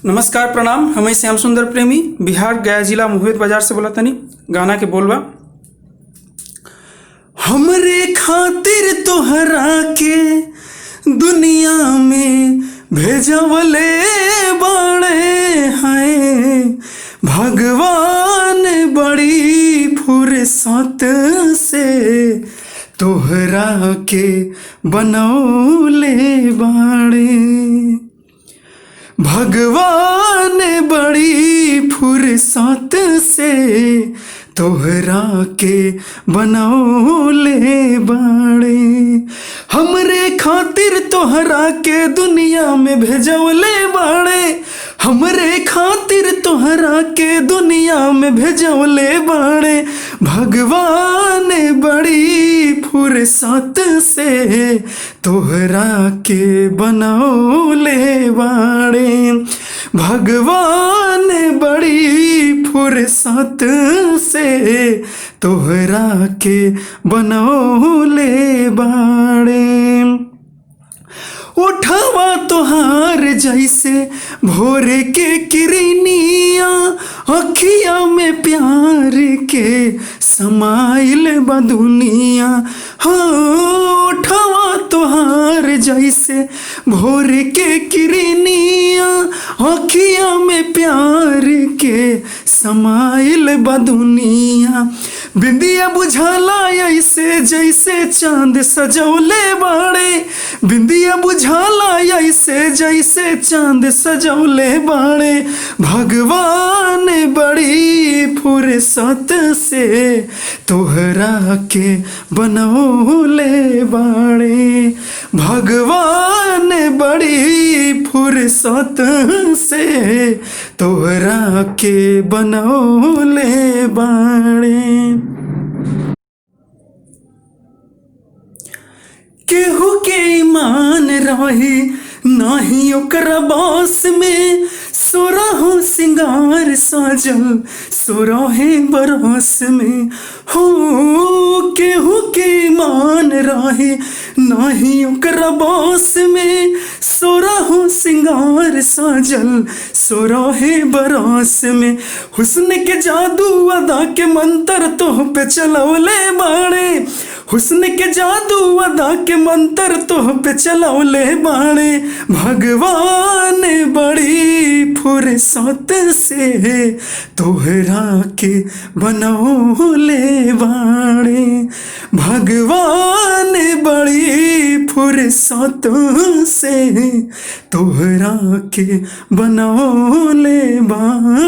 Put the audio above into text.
नमस्कार प्रणाम। हमें श्याम सुंदर प्रेमी बिहार गया जिला मुहित बाजार से बोला तनी। गाना के बोलबा हमरे खातिर तोहरा के दुनिया में भेजवले बाड़े हैं भगवान बड़ी फुर्सत से तोहरा के बनौले बाड़े। भगवान बड़ी फुर्सत से तोहरा के बनौले बाड़े। हमरे खातिर तोहरा के दुनिया में भेजवले बाड़े। हमरे खातिर तोहरा के दुनिया में भेजवले बाड़े। भगवान बड़ी फुर्सत से तोहरा के बनौले बाड़े। भगवान बड़ी फुर्सत से तोहरा के बनौले बाड़े। उठावा तोहार जैसे भोर के किरनिया अखिया में प्यार के समाइल बा दुनिया। हाँ, उठावा तोहार जैसे भोर के किरनिया अखिया में प्यार के समाइल बा दुनिया। बिंदिया बुझाला ऐसे जैसे चांद सजौले बाड़े। बिंदिया बुझाला ऐसे जैसे चांद सजौले बाड़े। भगवान बड़ी फुर्सत से तोहरा के बनौले बाड़े। भगवान बड़ी फुर्सत से तोहरा के बनौले बाड़े। केहू के ईमान रही नाही ओकरा बस में। सोरहो सिंगार सजल सोरहे बरस में। हो केहू के ईमान रही नाही ओकरा बस में। सोरहो सिंगार सजल सोरहे बरस में। हुस्न के जादू अदा के मंत्र तोह पे चलौले बाड़े। हुस्न के जादू अदा के मंत्र तोह पे चलौले बाड़े। भगवान बड़ी फुर्सत से तोहरा के बनौले बाड़े। भगवान बड़ी फुर्सत से तोहरा के बनौले बाड़े।